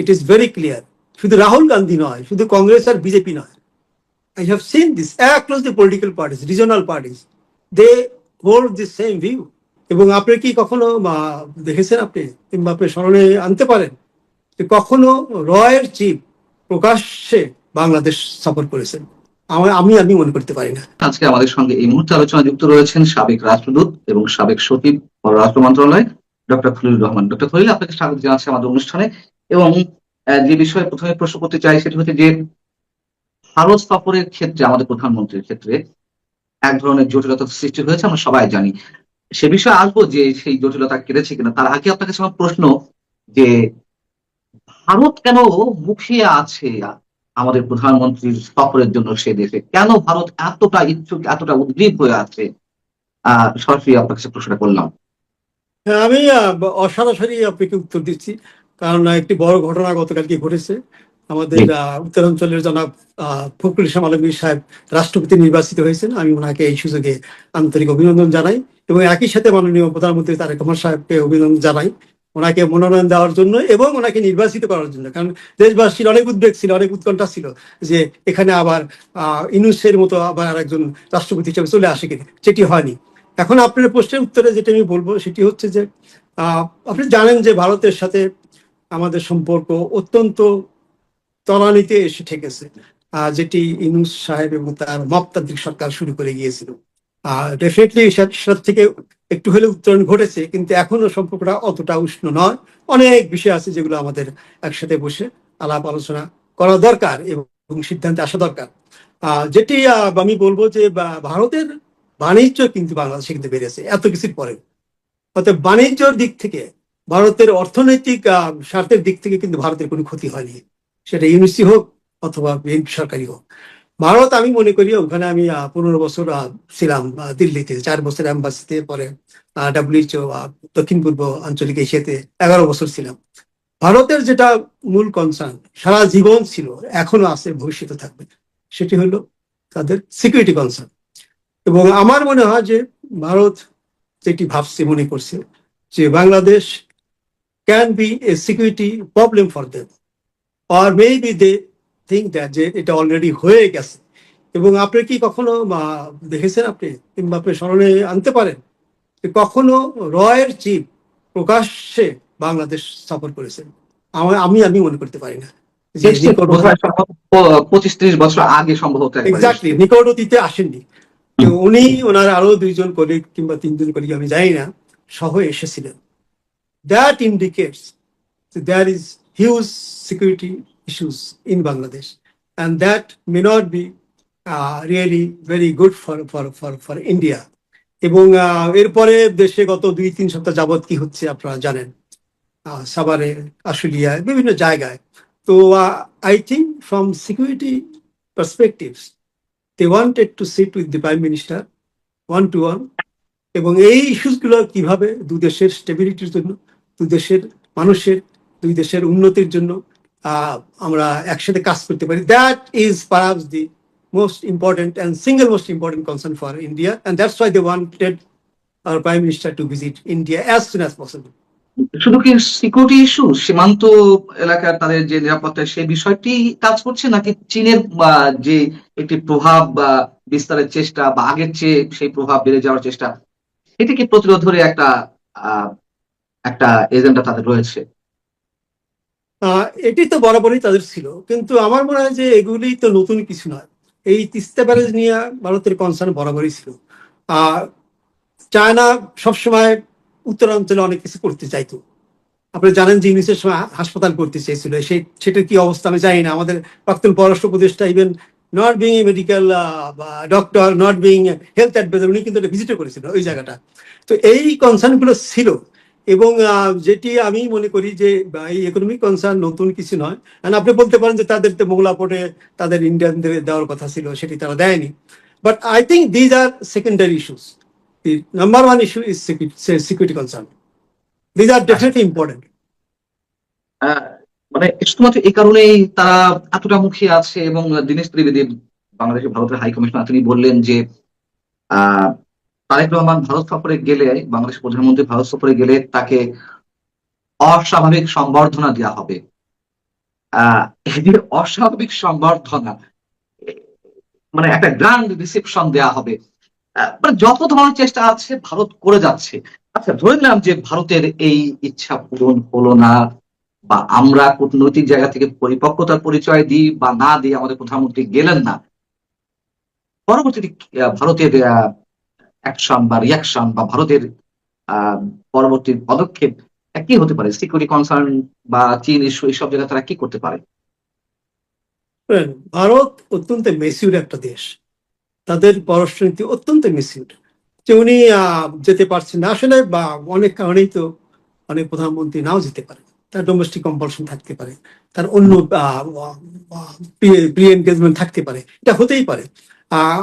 It is very clear. শুধু রাহুল গান্ধী নয়, শুধু কংগ্রেস আর বিজেপি নয়, I have seen this across the political parties, regional parties. They hold the same view. এবং আপনি কি কখনো দেখেছেন আপনি কিংবা আপনি স্মরণে আনতে পারেন যে কখনো রয়ের চিফ প্রকাশ্যে বাংলাদেশ সফর করেছেন? আমি মনে করতে পারি না। আজকে আমাদের সঙ্গে এই মুহূর্তে আলোচনা যুক্ত রয়েছেন সাবেক রাষ্ট্রদূত এবং সাবেক সচিব পররাষ্ট্র মন্ত্রণালয় ডক্টর খলিলুর রহমান। ডক্টর খলিল, আপনাকে স্বাগত জানাচ্ছি আমাদের অনুষ্ঠানে। এবং যে বিষয়ে প্রথমে প্রশ্ন করতে চাই সেটি হচ্ছে যে ভারত সফরের ক্ষেত্রে আমাদের প্রধানমন্ত্রীর ক্ষেত্রে এক ধরনের জটিলতা সৃষ্টি হয়েছে, আমরা সবাই জানি। সে বিষয়ে আসবো যে সেই জটিলতা কেটেছে কিনা। তার আগে আপনার কাছে আমার প্রশ্ন যে ভারত কেন মুখিয়ে আছে আমাদের প্রধানমন্ত্রীর সফরের জন্য সে দেশে? কেন ভারত এতটা ইচ্ছুক, এতটা উদ্গ্রীব হয়ে আছে? সরাসরি আপনার কাছে প্রশ্নটা করলাম। হ্যাঁ, আমি অসরাসরি আপনাকে উত্তর দিচ্ছি, কারণ একটি বড় ঘটনা গতকালকে ঘটেছে। আমাদের উত্তরাঞ্চলের জনাব ফখরুল ইসলাম আলমগীর সাহেব রাষ্ট্রপতি নির্বাচিত হয়েছেন। আমি ওনাকে এই সুযোগে আন্তরিক অভিনন্দন জানাই এবং একই সাথে মাননীয় প্রধানমন্ত্রী তারেক রহমান সাহেবকে অভিনন্দন জানাই ওনাকে মনোনয়ন দেওয়ার জন্য এবং ওনাকে নির্বাচিত করার জন্য। কারণ দেশবাসীর অনেক উদ্বেগ ছিল, অনেক উৎকণ্ঠা ছিল যে এখানে আবার ইউনূসের মতো আবার আরেকজন রাষ্ট্রপতি হিসেবে চলে আসে কিনা, সেটি হয়নি। এখন আপনার প্রশ্নের উত্তরে যেটা আমি বলবো সেটি হচ্ছে যে আপনি জানেন যে ভারতের সাথে আমাদের সম্পর্ক অত্যন্ত তলানিতে এসে ঠেকেছে, যেটি ইউনূস সাহেব এবং তার মপতান্ত্রিক সরকার শুরু করে গিয়েছিল। ডেফিনেটলি সেটা থেকে একটু হলে উত্তরণ ঘটেছে, কিন্তু এখনো সম্পর্কটা অতটা উষ্ণ নয়। অনেক বিষয় আছে যেগুলো আমাদের একসাথে বসে আলাপ আলোচনা করা দরকার এবং সিদ্ধান্তে আসা দরকার। যেটি আমি বলবো যে ভারতের বাণিজ্য কিন্তু বাংলাদেশে কিন্তু বেড়েছে এত কিছুর পরে। অর্থাৎ বাণিজ্যর দিক থেকে, ভারতের অর্থনৈতিক স্বার্থের দিক থেকে কিন্তু ভারতের কোনো ক্ষতি হয়নি, সেটা ইউনিসি হোক অথবা বিএনপি সরকারি হোক। ভারত, আমি মনে করি, ওখানে আমি 15 বছর ছিলাম দিল্লিতে, 4 বছর অ্যাম্বাসিতে, পরে WHO দক্ষিণ পূর্ব আঞ্চলিক এশিয়াতে 11 বছর ছিলাম। ভারতের যেটা মূল কনসার্ন সারা জীবন ছিল, এখনো আছে, ভবিষ্যতে থাকবে, সেটি হলো তাদের সিকিউরিটি কনসার্ন। এবং আমার মনে হয় যে ভারত যেটি ভাবছে, মনে করছে যে Bangladesh can be a security problem for them, or maybe they think that যে এটা অলরেডি হয়ে গেছে। এবং আপনি কি কখনো দেখেছেন আপনি কিংবা আপনি স্মরণে আনতে পারেন যে কখনো রয়ের চিফ প্রকাশ্যে বাংলাদেশ সফর করেছেন? আমি মনে করতে পারি না। 25-30 বছর আগে সম্ভবত এক্স্যাক্টলি নিকট অতীতে আসেননি। উনি ওনার আরো 2 জন কলিগ কিংবা 3 জন কলিগ, আমি জানি না, সহ এসেছিলেন। That indicates there is huge security issues in Bangladesh, and that may not be really very good for India. এবং এরপরে দেশে গত 2-3 সপ্তাহ যাবৎ কি হচ্ছে আপনারা জানেন, সাভারে, আশুলিয়ায়, বিভিন্ন জায়গায়। তো I think from security perspectives they wanted to sit with the Prime Minister one to one, এবং এই ইস্যুসগুলো কিভাবে দুই দেশের স্টেবিলিটির জন্য, দুই দেশের মানুষের, দুই দেশের উন্নতির জন্য আমরা একসাথে কাজ করতে পারি। That is perhaps the most important and single most important concern for India, and that's why they wanted our Prime Minister to visit India as soon as possible. শুধু কি সিকিউরিটি ইস্যু, সীমান্ত এলাকার তাদের যে নিরাপত্তা, সেই বিষয়টি কাজ করছে, নাকি চীনের যে একটি প্রভাব বিস্তারের চেষ্টা বা আগের চেয়ে সেই প্রভাব বেড়ে যাওয়ার চেষ্টা, এটিকে প্রতিরোধের একটা এজেন্ডা তাদের রয়েছে? এটি তো বরাবরই তাদের ছিল, কিন্তু আমার মনে হয় যে এগুলি তো নতুন কিছু নয়। এই তিস্তা ব্যারেজ নিয়ে ভারতের কনসার্ন বরাবরই ছিল। চায়না সবসময় উত্তরাঞ্চলে অনেক কিছু করতে চাইতো। আপনি জানেন যে ইউনিসের সময় হাসপাতাল করতে চেয়েছিল, সেটার কি অবস্থা আমি জানি না। আমাদের প্রাক্তন পররাষ্ট্র উপদেষ্টা, even not being a medical doctor, not being health adviser, উনি কিন্তু ভিজিটও করেছিল ওই জায়গাটা। তো এই কনসার্নগুলো ছিল, এবং যেটি আমি মনে করি যে এই ইকোনমিক কনসার্ন নতুন কিছু নয়। আপনি বলতে পারেন যে তাদের তো মোংলা পোর্টে তাদের ইন্ডিয়ানদের দেওয়ার কথা ছিল, সেটি তারা দেয়নি। But I think these are secondary issues. The number one is to is security concern. These are definitely important. মানে শুধুমাত্র এই কারণেই তারা এতটা মুখিয়ে আছে। এবং দীনেশ ত্রিবেদী, বাংলাদেশের ভারতের হাই কমিশনার, তিনি বললেন যে তারেক রহমান ভারত সফরে গেলে, বাংলাদেশের প্রধানমন্ত্রী ভারত সফরে গেলে তাকে অস্বাভাবিক সংবর্ধনা দেওয়া হবে। এই যে অস্বাভাবিক সংবর্ধনা, এ, মানে একটা গ্র্যান্ড রিসেপশন দেয়া হবে, মানে যত ধরনের চেষ্টা আছে ভারত করে যাচ্ছে। আচ্ছা, ধরে নিলাম যে ভারতের এই ইচ্ছা পূরণ হলো না, বা আমরা কূটনৈতিক জায়গা থেকে পরিপক্কতার পরিচয় দিই বা না দিই, আমাদের প্রধানমন্ত্রী গেলেন না, পরবর্তীতে ভারতের অ্যাকশন বা রিয়াকশন বা ভারতের আহ, পরবর্তী পদক্ষেপ কি হতে পারে? সিকিউরিটি কনসার্ন বা চীন ইস্যু, এইসব জায়গায় তারা কি করতে পারে? শুনেন, ভারত অত্যন্ত মেচিউর একটা দেশ, তাদের পররাষ্ট্রনীতি অত্যন্ত মেচিউর। যে উনি যেতে পারছেন না আসলে, বা অনেক কারণেই তো অনেক প্রধানমন্ত্রী নাও যেতে পারে, তার ডোমেস্টিক কম্পালশন থাকতে পারে, তার অন্য প্রি এনগেজমেন্ট থাকতে পারে, এটা হতেই পারে।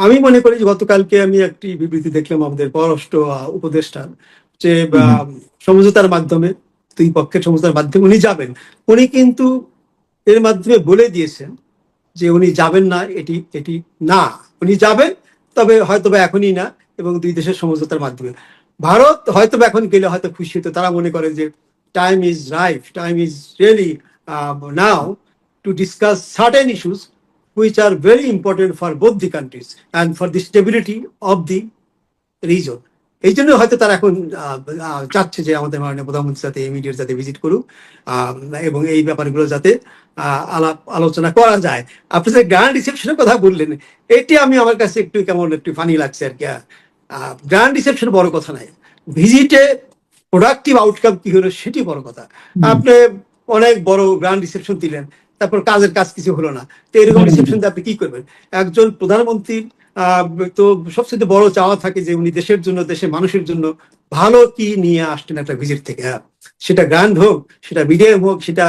আমি মনে করি যে গতকালকে আমি একটি বিবৃতি দেখলাম আমাদের পররাষ্ট্র উপদেষ্টা, যে হুম, হুম। সমঝোতার মাধ্যমে, দুই পক্ষের সমঝোতার মাধ্যমে উনি যাবেন। উনি কিন্তু এর মাধ্যমে বলে দিয়েছেন যে উনি যাবেন না, এটি এটি না, উনি যাবেন, তবে হয়তো বা এখনই না, এবং দুই দেশের সমঝোতার মাধ্যমে। ভারত হয়তো বা এখন গেলে হয়তো খুশি হতো, তারা মনে করে যে time is right, time is really now to discuss certain issues which are very important for both the countries and for the stability of the reason. এই জন্য হয়তো তারা এখন চাচ্ছে যে আমাদের মাননীয় প্রধানমন্ত্রী যাতে ইমিডিয়েট যাতে ভিজিট করুক, আহ, এবং এই ব্যাপারগুলো যাতে আলাপ আলোচনা করা যায়। আপনি যে গ্র্যান্ড রিসেপশনের কথা বললেন, এটি আমি আমার কাছে একটু কেমন একটু ফানি লাগছে আর কি। গ্র্যান্ড রিসেপশন বড় কথা নাই, ভিজিটে প্রোডাক্টিভ আউটকাম কি হলো সেটি বড় কথা। হুম, আপনি অনেক বড় গ্র্যান্ড রিসেপশন দিলেন, তারপর কাজের কাজ কিছু হলো না, তো এরকম হুম, রিসেপশন দিয়ে আপনি কি করবেন? একজন প্রধানমন্ত্রীর আহ, তো সবচেয়ে বড় চাওয়া থাকে যে উনি দেশের জন্য, দেশের মানুষের জন্য ভালো কি নিয়ে আসছেন একটা ভিজিট থেকে। সেটা গ্র্যান্ড হোক, সেটা মিডিয়াম হোক, সেটা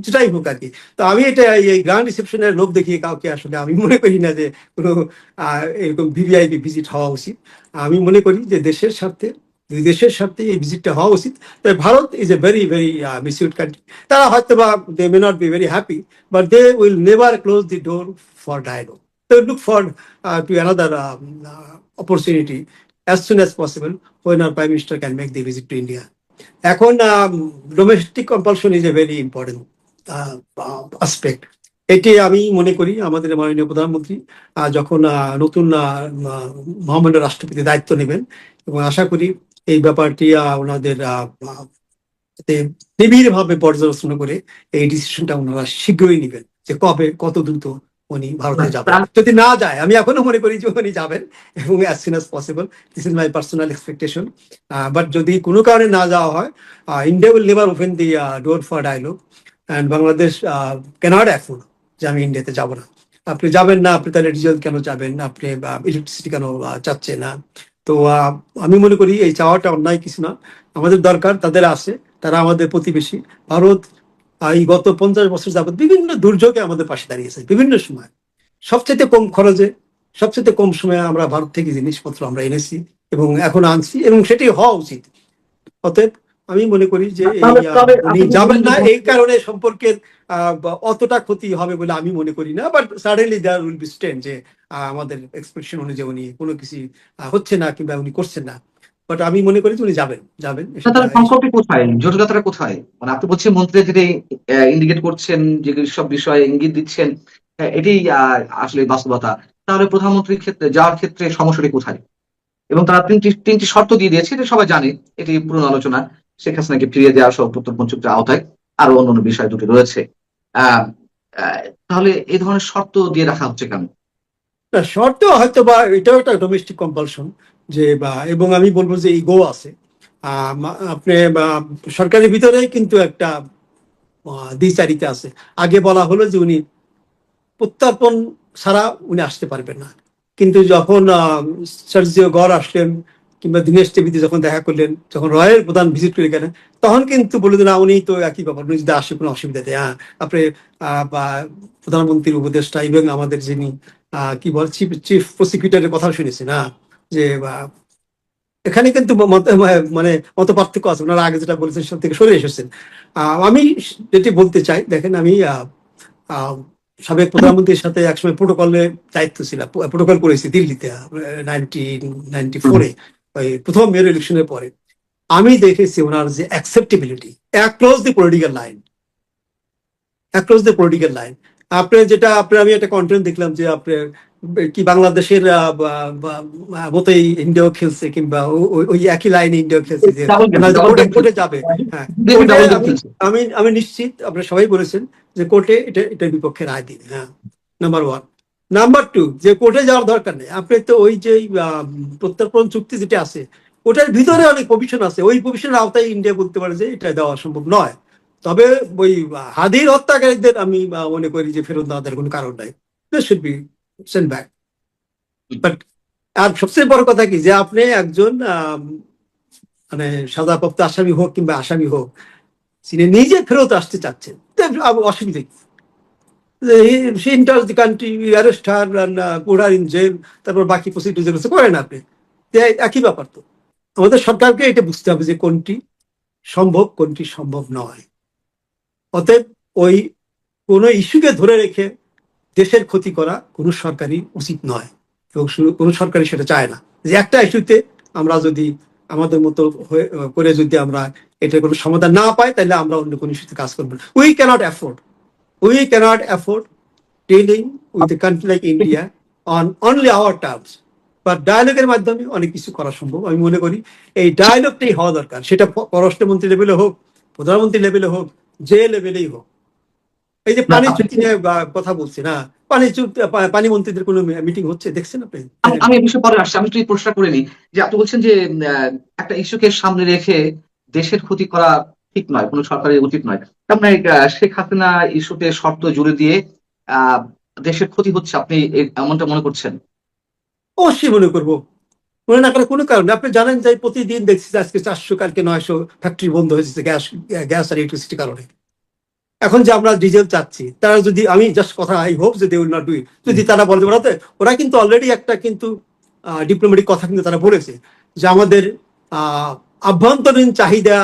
যেটাই হোক আর কি। তো আমি এটা এই গ্র্যান্ড রিসেপশনের লোভ দেখিয়ে কাউকে আসলে আমি মনে করি না যে কোনো এরকম ভিভিআইপি ভিজিট হওয়া উচিত। আমি মনে করি যে দেশের স্বার্থে, দুই দেশের স্বার্থে এই ভিজিটটা হওয়া উচিত। তবে Bharat is a very very misused country. তারা হয়তো বা they may not be very happy, but they will never close the door for dialogue. They look forward to another opportunity as soon as possible when our Prime Minister can make the visit to India. এখন domestic compulsion is a very important aspect. এটি আমি মনে করি আমাদের মাননীয় প্রধানমন্ত্রী যখন নতুন মহামান্য রাষ্ট্রপতি দায়িত্ব নেবেন, এবং আশা করি এই ব্যাপারটি ওনাদের নিবিড় ভাবে পর্যালোচনা করে এই ডিসিশনটা ওনারা শীঘ্রই নেবেন যে কবে, কত দ্রুত উনি ভারতে যাবেন। প্রাণ- যদি না যায়, আমি এখনো মনে করি যে উনি যাবেন, এবং as soon as possible, this is my personal expectation. But যদি কোনো কারণে না যাওয়া হয়, India will never open the door for dialogue, and Bangladesh cannot afford যে আমি ইন্ডিয়াতে যাব না। আপনি যাবেন না, আপনি তাহলে ডিজেল কেন যাবেন, আপনি ইলেকট্রিসিটি কেন চাচ্ছেন না? তো আমি মনে করি এই চাওয়াটা অন্যায় কিছু না। আমাদের দরকার তাদের আছে, তারা আমাদের প্রতিবেশী। ভারত এই গত 50 বছর যাবৎ বিভিন্ন দুর্যোগে আমাদের পাশে দাঁড়িয়েছে, বিভিন্ন সময় সবচেয়ে কম খরচে, সবচেয়ে কম সময়ে আমরা ভারত থেকে জিনিসপত্র আমরা এনেছি এবং এখন আনছি, এবং সেটি হওয়া উচিত। অতএব আমি মনে করি যে এই তবে তবে উনি আপনি যাবেন কিন্তু না এই কারণে সম্পর্কের অতটা ক্ষতি হবে বলে আমি মনে করি না। But suddenly there will be strain যে আমাদের এক্সপেকশন অনুযায়ী উনি কোনো কিছু হচ্ছে না কিংবা উনি করছেন না। বাট আমি মনে করি যে উনি যাবেন, যাবেন সেটা। তাহলে সংকটটা কোথায়, জটিলতাটা কোথায়? মানে আপনি বলছেন মন্ত্রীরা যেটি ইন্ডিকেট করছেন, যে সব বিষয়ে ইঙ্গিত দিচ্ছেন, এটি আসলে বাস্তবতা। তাহলে প্রধানমন্ত্রীর ক্ষেত্রে যাওয়ার ক্ষেত্রে সমস্যাটি কোথায়? এবং তারা তিনটি শর্ত দিয়ে দিয়েছে, এটা সবাই জানে, এটি পুরনো আলোচনা। শেখ হাসিনাকে ফিরিয়ে দেওয়া সহ প্রত্যর্পণ চুক্তির আওতায় আরো অন্যান্য বিষয় দুটি রয়েছে। আহ আহ, তাহলে এই ধরনের শর্ত দিয়ে রাখা হচ্ছে কেন? না, শর্ত হয়তো বা এটাও একটা ডোমেস্টিক কম্পালশন, যে বা, এবং আমি বলবো যে ইগো আছে। আপনি সরকারের ভিতরে কিন্তু একটা দ্বিচারিতা আছে। আগে বলা হলো যে উনি প্রত্যর্পণ ছাড়া উনি আসতে পারবেন না, কিন্তু যখন সার্জিও গড় আসলেন কিংবা দীনেশ টিভিতে যখন দেখা করলেন, যখন রয়ের প্রধান ভিজিট করে গেলেন, তখন কিন্তু বলে দিন উনি তো একই ব্যাপার, উনি যদি আসে কোনো অসুবিধা নেই। আপনি বা প্রধানমন্ত্রীর উপদেষ্টা এবং আমাদের যিনি কি বল চিফ চিফ প্রসিকিউটরের কথা শুনেছি না, যে এখানে কিন্তু মানে মত পার্থক্য আছে। ওনারা আগে যেটা বলেছেন সব থেকে সরে এসেছেন। আমি যেটি বলতে চাই, দেখেন আমি আহ, সাবেক প্রধানমন্ত্রীর সাথে একসময় প্রোটোকলে দায়িত্ব ছিলাম, প্রোটোকল করেছি দিল্লিতে 1994-এ, ওই প্রথম মেয়র ইলেকশনের পরে। আমি দেখেছি ওনার যে acceptability across the political line, across the political line. আমি একটা কন্টেন্ট দেখলাম যে আপনার কি বাংলাদেশের মতোই ইন্ডিয়াও খেলছে, কিংবা ওই একই লাইনে ইন্ডিয়াও খেলছে যে কোর্টে যাবে। হ্যাঁ, কোর্টে আমি নিশ্চিত, আপনারা সবাই বলেছেন যে কোর্টে এটার বিপক্ষে রায় দিন। হ্যাঁ, নাম্বার ওয়ান। নাম্বার টু, যে কোর্টে যাওয়ার দরকার নেই। আপনি তো ওই যে প্রত্যর্পণ চুক্তি যেটা আছে, ওটার ভিতরে অনেক প্রভিশন আছে, ওই প্রভিশনের আওতায় ইন্ডিয়া বলতে পারে যে এটা দেওয়া সম্ভব নয়। তবে ওই হাদির হত্যাকারীদের আমি মনে করি যে ফেরত দেওয়ার কোনো কারণ নাই, should be send back. But আর সবচেয়ে বড় কথা কি, যে আপনি একজন মানে সাজাপ্রাপ্ত আসামি হোক কিংবা আসামি হোক, তিনি নিজে ফেরত আসতে চাচ্ছেন, অসুবিধা কি? She enters the country, we arrest her and put her in jail, তারপর বাকি প্রসিডিউর যেগুলো করেন আপনি, একই ব্যাপার। তো আমাদের সরকারকে এটা বুঝতে হবে যে কোনটি সম্ভব, কোনটি সম্ভব নয়। অতএব ওই কোনো ইস্যুকে ধরে রেখে দেশের ক্ষতি করা কোনো সরকারই উচিত নয়, এবং কোনো সরকারই সেটা চায় না। যে একটা ইস্যুতে আমরা যদি আমাদের মতো করে যদি আমরা এটার কোনো সমাধান না পাই, তাহলে আমরা অন্য কোনো ইস্যুতে কাজ করবো না। We cannot afford dealing with a country like India on only our terms. বা ডায়ালগের মাধ্যমে অনেক কিছু করা সম্ভব। আমি মনে করি এই ডায়ালগটাই হওয়া দরকার, সেটা পররাষ্ট্রমন্ত্রী লেভেলে হোক, প্রধানমন্ত্রী লেভেলে হোক, যে লেভেলেই হোক। এই যে পানি চুক্তি নিয়ে কথা বলছি না, পানি মন্ত্রীদের কোনো মিটিং হচ্ছে দেখছেন আপনি? আমি এই বিষয়ে পরে আসছি, আমি একটু এই প্রশ্নটা করে নিই যে আপনি বলছেন যে একটা ইস্যুকে সামনে রেখে দেশের ক্ষতি করা ঠিক নয়, কোনো সরকারের উচিত নয়। তার মানে শেখ হাসিনা ইস্যুতে শর্ত জুড়ে দিয়ে আহ দেশের ক্ষতি হচ্ছে, আপনি এমনটা মনে করছেন? অবশ্যই মনে করবো, মনে না করার কোনো কারণ। আপনি জানেন যে প্রতিদিন দেখছি আজকে 400, কালকে 900 ফ্যাক্টরি বন্ধ হয়েছে গ্যাস আর ইলেকট্রিসিটির কারণে। এখন যে আমরা ডিজেল চাচ্ছি, তারা যদি, আমি জাস্ট কথা, আই হোপ যে they will not do it, যদি তারা বলতে পারে, ওরা কিন্তু অলরেডি একটা কিন্তু ডিপ্লোম্যাটিক কথা কিন্তু তারা বলেছে যে আমাদের আভ্যন্তরীণ চাহিদা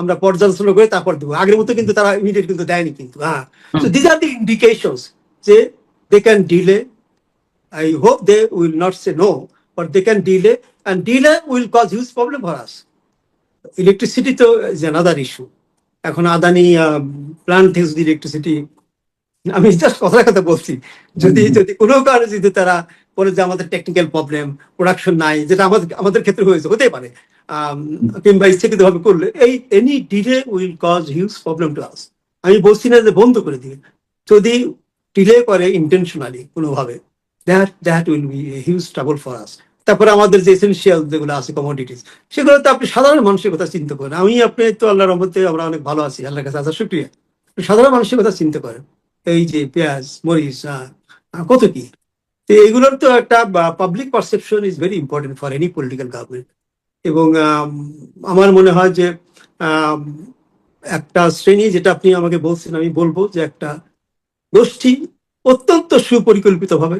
আমরা পর্যালোচনা করে তারপর দেবো। আগের মতো কিন্তু তারা ইমিডিয়েট কিন্তু দেয়নি কিন্তু। হ্যাঁ, so this are the indications যে they can delay. I hope they will not say no, but they can delay, and delay will cause huge problem for us. Electricity to is another issue. এখন Adani plant থেকে যদি electricity, আমি just কথা বলছি, যদি কোনো কারণে যদি তারা বলে যে আমাদের টেকনিক্যাল প্রবলেম, প্রোডাকশন নাই, যেটা আমাদের ক্ষেত্রে হতে পারে, কিংবা ইচ্ছাকৃত ভাবে করলে, এই any delay will cause huge problem to us. আমি বলছি না যে বন্ধ করে দিয়ে, যদি ডিলে করে ইন্টেনশনালি কোনোভাবে, that will be a huge trouble for us. তারপরে আমাদের যে এসেনশিয়াল যেগুলো আছে কমোডিটিস, সেগুলো তো আপনি সাধারণ মানুষের কথা চিন্তা করেন। আপনি তো আল্লাহর রহমতে আমরা অনেক ভালো আছি, আল্লাহর কাছে আসার শুকরিয়া। সাধারণ মানুষের কথা চিন্তা করেন, এই যে পেঁয়াজ, মরিচ, কত কি। তো এগুলোর তো একটা public perception is very important for any political government. এবং আমার মনে হয় যে একটা শ্রেণী, যেটা আপনি আমাকে বলছেন, আমি বলবো যে একটা গোষ্ঠী অত্যন্ত সুপরিকল্পিতভাবে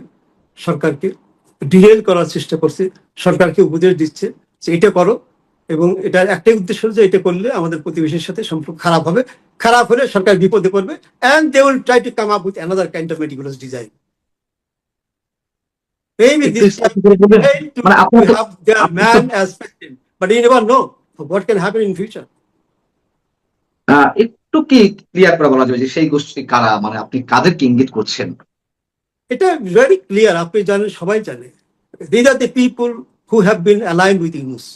সরকারকে ডিরেল করার চেষ্টা করছে, সরকারকে উপদেশ দিচ্ছে যে এটা করো, এবং এটার একটাই উদ্দেশ্য যে এটা করলে আমাদের প্রতিবেশীর সাথে সম্পর্ক খারাপ হবে, খারাপ হলে সরকার বিপদে পড়বে, and they will try to come up with another kind of meticulous design. Maybe this time to have their man as president, but you never know what can happen in future. একটু কি clear করে বলা যাবে যে সেই গোষ্ঠী কারা, মানে আপনি কাদেরকে ইঙ্গিত করছেন? এটা ভেরি ক্লিয়ার, আপনি জানেন, সবাই জানে। These are the people who have been aligned with Yunus.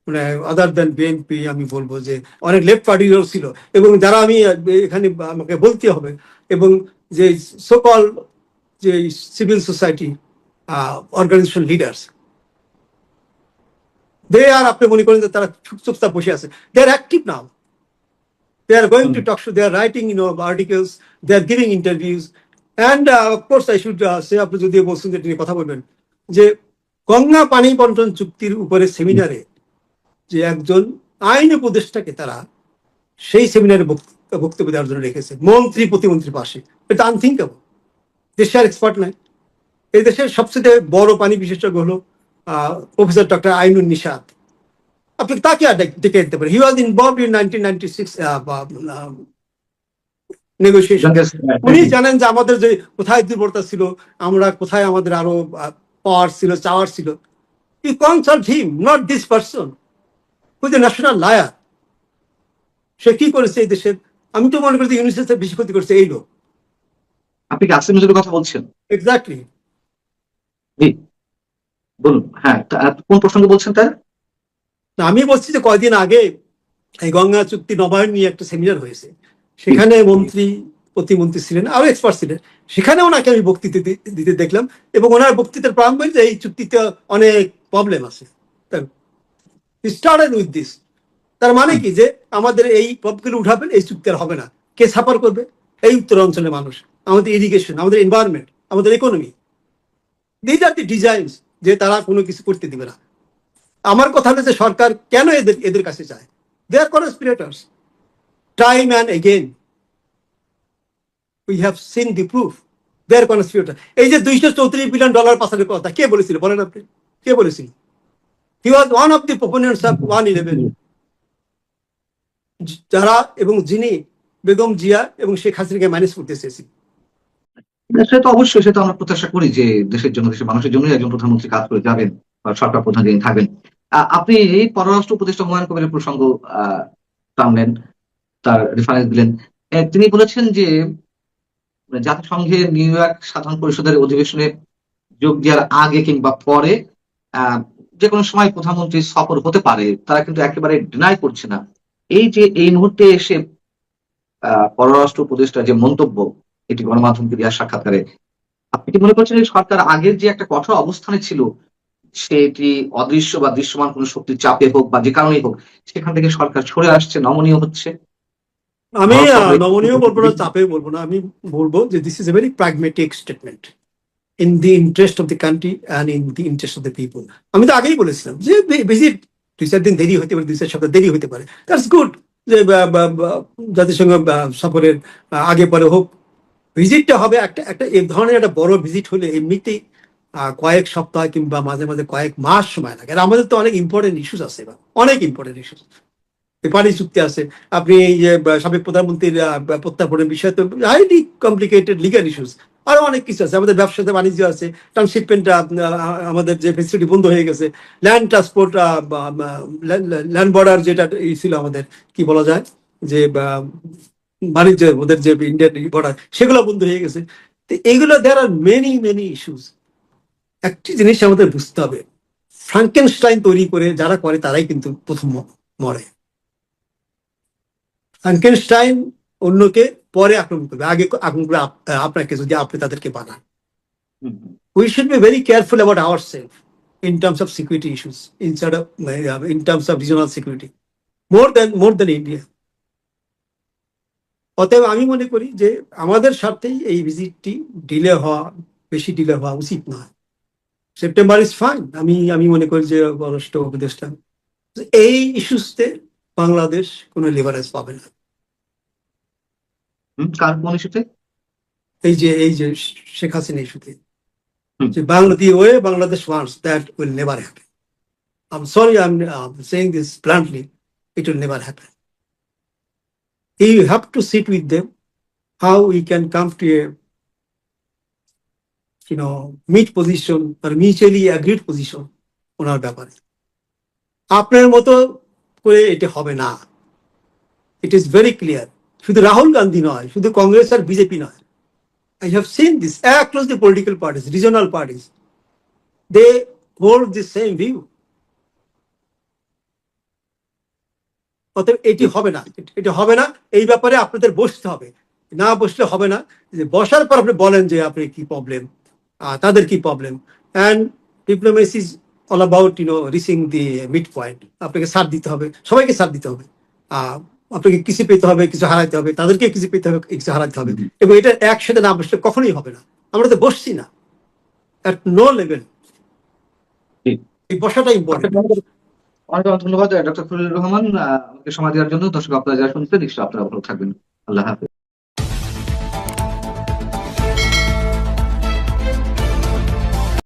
মানে আদার দেন বিএনপি, আমি বলবো যে অনেক লেফট পার্টিরও ছিল, এবং যারা আমি এখানে আমাকে বলতে হবে, এবং যে সকল যে civil society organization leaders, they are, আপনি মনে করেন যে তারা চুপচাপ বসে আছে, they are active now, they are going to talk show, they are writing articles, they are giving interviews, and of course I should say, আপনি যদি বলছেন যে তিনি কথা বলবেন, যে গঙ্গা পানি বন্টন চুক্তির উপরে সেমিনারে যে একজন আইন উপদেষ্টাকে তারা সেই সেমিনারে বক্তব্য দেওয়ার জন্য রেখেছে, মন্ত্রী প্রতিমন্ত্রীর পাশে। এটা আনথিঙ্কেবল। দেশে আর এক্সপার্ট নাই। এই দেশের সবচেয়ে বড় পানি বিশেষজ্ঞ হলো প্রফেসর ডক্টর আইনুন নিশাত। আপনি তাকে আর ডেকে দিতে পারেন। হি ওয়াজ ইনভলভড ইন 1996 নেগোসিয়েশন। উনি জানেন যে আমাদের যে কোথায় দুর্বলতা ছিল, আমরা কোথায় আমাদের আরো পাওয়ার ছিল, চাওয়ার ছিল। You consult him, not this person who is a national liar. সে কি করেছে এই দেশের আমি তো মনে করি ইউনিসেফ বেশি ক্ষতি করছে এই লোক। আপনি কি আসিফ নজরুলের কথা বলছেন? এক্স্যাক্টলি। জি, বলুন। হ্যাঁ, কোন প্রসঙ্গে বলছেন তার? আমি বলছি যে কয়দিন আগে এই গঙ্গা চুক্তি নবায়ন নিয়ে একটা সেমিনার হয়েছে, সেখানে মন্ত্রী প্রতিমন্ত্রী ছিলেন, আরো এক্সপার্ট ছিলেন, সেখানে ওনাকে আমি বক্তৃতা দিতে দেখলাম, এবং ওনার বক্তৃতার প্রারম্ভে যে এই চুক্তিতে অনেক প্রবলেম আছে, স্টার্টেড উইথ দিস। তার মানে কি যে আমাদের এই প্রবলেম উঠাবেন, এই চুক্তি আর হবে না। কে সাফার করবে? এই উত্তরাঞ্চলের মানুষ, আমাদের ইরিগেশন, আমাদের এনভায়রনমেন্ট, আমাদের economy. This are the designs, যে তারা কোনো কিছু করতে দিবে না। আমার কথা হলো যে সরকার কেন এদের এদের কাছে চায়? They are conspirators. Time and again we have seen the proof they are conspirator. এই যে $234 বিলিয়ন পাচারের কথা কে বলেছিল বলেন আপনি? কে বলেছিল? He was one of the proponents of 111, যারা এবং যিনি বেগম জিয়া এবং শেখ হাসিনাকে ম্যানেজ করতে চেয়েছিল। সেটা তো অবশ্যই, সেটা আমরা প্রত্যাশা করি যে দেশের জন্য, দেশের মানুষের জন্যই একজন প্রধানমন্ত্রী কাজ করে যাবেন বা সরকার প্রধান যিনি থাকবেন। আপনি এই পররাষ্ট্র উপদেষ্টা হুমায়ুন কবিরের প্রসঙ্গ টানলেন, তার রেফারেন্স দিলেন। তিনি বলেছেন যে জাতিসংঘের নিউ ইয়র্ক সাধারণ পরিষদের অধিবেশনে যোগ দেওয়ার আগে কিংবা পরে আহ, যে কোনো সময় প্রধানমন্ত্রী সফর হতে পারে, তারা কিন্তু একেবারে ডিনাই করছে না। এই যে এই মুহূর্তে এসে পররাষ্ট্র উপদেষ্টার যে মন্তব্য, এটি গণমাধ্যমকে দেওয়ার সাক্ষাৎকারে, আপনি কি মনে করছেন যে সরকার আগের যে একটা কঠোর অবস্থানে ছিল, সেটি অদৃশ্য বা দৃশ্যমান কোন শক্তির চাপে হোক বা যে কারণেই হোক, সেখান থেকে সরকার সরে আসছে, নমনীয় হচ্ছে? আমি ভারত সরকার নমনীয় বলবো না, চাপে বলবো না, আমি বলবো যে this is a very pragmatic statement in the interest of the country and in the interest of the people. আমি তো আগেই বলেছিলাম যে বেশি 2-4 দিন দেরি হতে পারে, 2-4 সপ্তাহ দেরি হতে পারে, দ্যাটস গুড। যে জাতিসংঘ সফরের আগে পরে হোক, ভিজিটটা হবে একটা একটা এই ধরনের একটা বড় ভিজিট হলে এমনিতেই কয়েক সপ্তাহ কিংবা মাঝে মাঝে কয়েক মাস সময় লাগে। আর আমাদের তো অনেক ইম্পর্টেন্ট ইস্যুস আছে, এবার অনেক ইম্পর্টেন্ট ইস্যুস। পানি চুক্তি আছে, আপনি এই যে সাবেক প্রধানমন্ত্রীর প্রত্যার্পণের বিষয় তো হাইলি কমপ্লিকেটেড লিগাল ইস্যুস। আরো অনেক কিছু আছে, আমাদের ব্যবসাতে বাণিজ্য আছে, ট্রান্সশিপমেন্ট, আমাদের যে ফেসিলিটি বন্ধ হয়ে গেছে, ল্যান্ড ট্রান্সপোর্ট, ল্যান্ড বর্ডার যেটা ছিল আমাদের, কি বলা যায়, যে বাণিজ্য, ওদের যে ইন্ডিয়ান বর্ডার, সেগুলো বন্ধ হয়ে গেছে। তো এইগুলো দেয়ার আর মেনি মেনি ইস্যুস। একটি জিনিস আমাদের বুঝতে হবে, ফ্রাঙ্কেনস্টাইন তৈরি করে যারা করে তারাই কিন্তু প্রথম মরে। ফ্রাঙ্কেনস্টাইন অন্যকে পরে আক্রমণ করবে, আগে আক্রমণ করবে আপনাকে, যদি আপনি তাদেরকে বানান। We should be very careful about ourselves in terms of security issues, instead of in terms of regional security, more than India. অতএব আমি মনে করি যে আমাদের স্বার্থেই এই ভিজিটটি ডিলে হওয়া, বেশি ডিলে হওয়া উচিত নয়। September is fine. আমি মনে করি যে পররাষ্ট্র উপদেষ্টা এই ইস্যুসতে বাংলাদেশ কোনো লিভারেজ পাবে না। কার কোন ইস্যুতে? এই যে শেখ হাসিনা ইস্যুতে, যে the way Bangladesh wants, that will never happen. I'm sorry, I'm saying this bluntly. It will never happen. You have to sit with them, how we can come to a meet position or mutually agreed position ওনার ব্যাপারে। আপনার মতো করে এটা হবে না। It is very clear. শুধু রাহুল গান্ধী নয়, শুধু কংগ্রেস আর বিজেপি নয়, I have seen this across the political parties, regional parties. They hold the same view. অতএব এটি হবে না, এটা হবে না। এই ব্যাপারে আপনাদের বসতে হবে, না বসলে হবে না। যে বসার পর আপনি বলেন যে আপনি কি প্রবলেম, তাদের কি problem. And diplomacy is all about reaching the mid point. আপনাকে সাথ দিতে হবে, সবাইকে সাথ দিতে হবে। আপনাকে কিছু পেতে হবে, কিছু হারাইতে হবে, তাদেরকে কিছু পেতে হবে, কিছু হারাতে হবে। এবং এটা একসাথে না বসলে কখনোই হবে না। আমরা তো বসছি না, অ্যাট নো লেভেল। এই বসাটা ইম্পর্টেন্ট। অনেক অনেক ধন্যবাদ ডক্টর খলিলুর রহমান, আমাকে সময় দেওয়ার জন্য। দর্শক, আপনারা যারা শুনছেন, নিশ্চয়ই আপনারা ভালো থাকবেন। আল্লাহ হাফেজ।